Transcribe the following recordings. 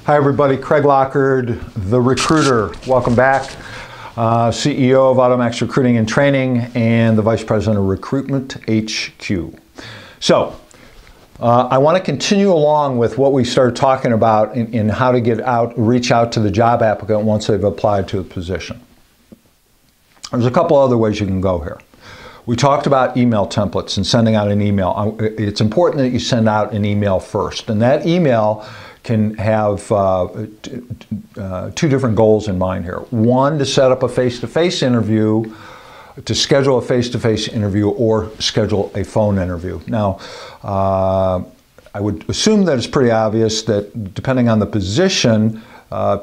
Hi everybody, Craig Lockard, the recruiter. Welcome back. CEO of AutoMax Recruiting and Training and the Vice President of Recruitment HQ. So, I want to continue along with what we started talking about in how to reach out to the job applicant once they've applied to a position. There's a couple other ways you can go here. We talked about email templates and sending out an email. It's important that you send out an email first, and that email can have two different goals in mind here. One, to set up a face-to-face interview, to schedule a face-to-face interview, or schedule a phone interview. Now, I would assume that it's pretty obvious that depending on the position,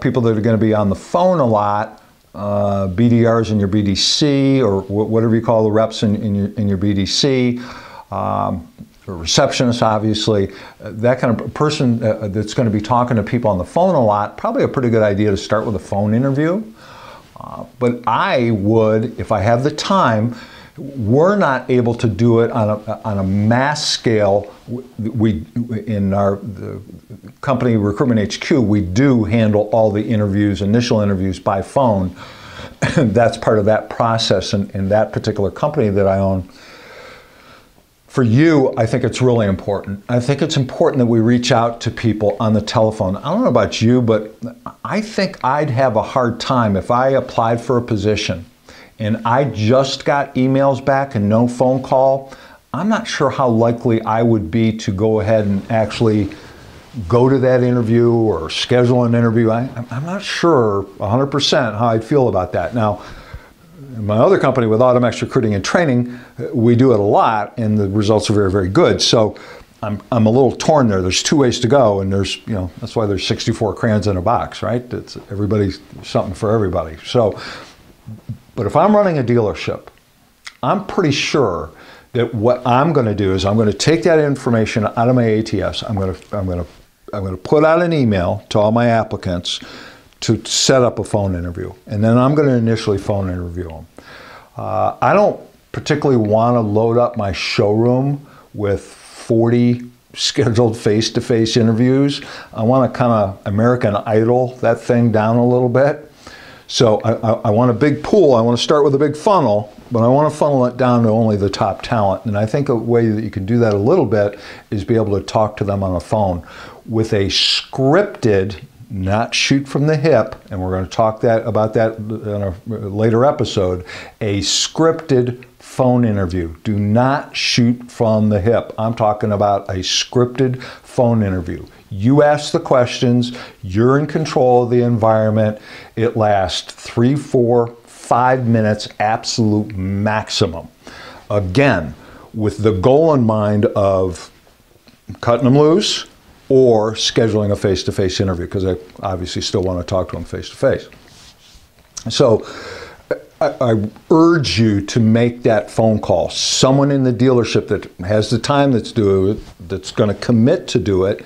people that are going to be on the phone a lot, BDRs in your BDC, or whatever you call the reps in your BDC, receptionist, obviously, that kind of person that's going to be talking to people on the phone a lot, probably a pretty good idea to start with a phone interview. But I would, if I have the time, we're not able to do it on a mass scale. In the company Recruitment HQ, we do handle all the interviews, initial interviews by phone. That's part of that process in that particular company that I own. For you, I think it's really important. I think it's important that we reach out to people on the telephone. I don't know about you, but I think I'd have a hard time if I applied for a position and I just got emails back and no phone call. I'm not sure how likely I would be to go ahead and actually go to that interview or schedule an interview. I'm not sure 100% how I'd feel about that. Now, in my other company with AutoMax Recruiting and Training, we do it a lot and the results are very, very good. So I'm a little torn there. There's two ways to go, and that's why there's 64 crayons in a box, right? It's everybody's something for everybody. So, but if I'm running a dealership, I'm pretty sure that what I'm going to do is I'm going to take that information out of my ATS. I'm going to put out an email to all my applicants to set up a phone interview, and then I'm going to initially phone interview them. I don't particularly want to load up my showroom with 40 scheduled face-to-face interviews. I want to kind of American Idol that thing down a little bit. So I want a big pool. I want to start with a big funnel, but I want to funnel it down to only the top talent. And I think a way that you can do that a little bit is be able to talk to them on the phone with a scripted, not shoot from the hip, and we're going to talk about that in a later episode, a scripted phone interview. Do not shoot from the hip. I'm talking about a scripted phone interview. You ask the questions, you're in control of the environment. It lasts 3, 4, 5 minutes, absolute maximum. Again, with the goal in mind of cutting them loose or scheduling a face-to-face interview, because I obviously still want to talk to them face-to-face. So I urge you to make that phone call. Someone in the dealership that has the time that's going to commit to do it,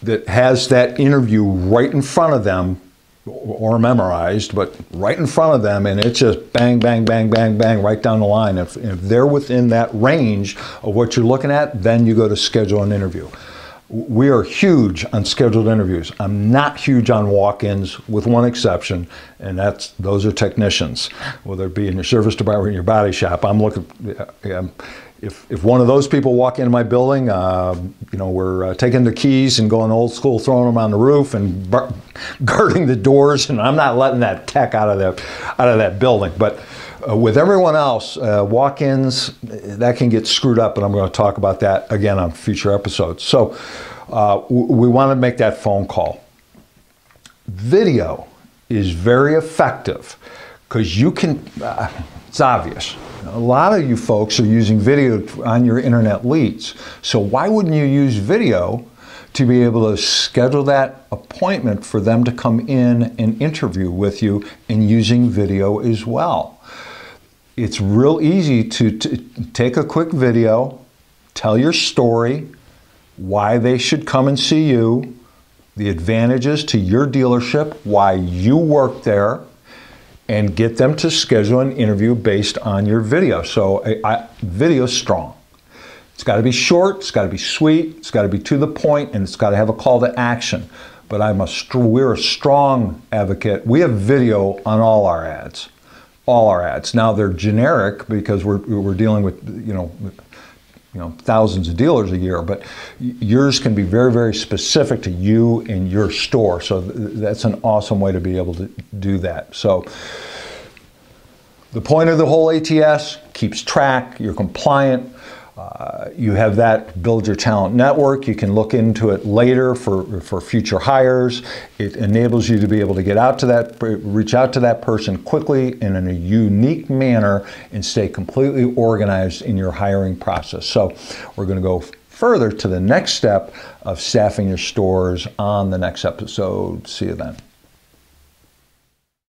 that has that interview right in front of them, or memorized, but right in front of them, and it's just bang, bang, bang, bang, bang, right down the line. If they're within that range of what you're looking at, then you go to schedule an interview. We are huge on scheduled interviews. I'm not huge on walk-ins, with one exception, and those are technicians, whether it be in your service department or in your body shop. I'm looking. If one of those people walk into my building, we're taking the keys and going old school, throwing them on the roof and guarding the doors, and I'm not letting that tech out of that building. But with everyone else, walk-ins, that can get screwed up, and I'm going to talk about that again on future episodes. So we want to make that phone call. Video is very effective because you can, it's obvious. A lot of you folks are using video on your internet leads. So why wouldn't you use video to be able to schedule that appointment for them to come in and interview with you, and using video as well? It's real easy to take a quick video, tell your story, why they should come and see you, the advantages to your dealership, why you work there, and get them to schedule an interview based on your video. So video's strong. It's got to be short, it's got to be sweet, it's got to be to the point, and it's got to have a call to action. but we're a strong advocate. We have video on all our ads. All our ads. Now they're generic because we're dealing with, thousands of dealers a year, but yours can be very, very specific to you and your store. So that's an awesome way to be able to do that. So the point of the whole ATS keeps track, you're compliant, you have that, build your talent network. You can look into it later for future hires. It enables you to be able to reach out to that person quickly and in a unique manner and stay completely organized in your hiring process. So we're going to go further to the next step of staffing your stores on the next episode. See you then.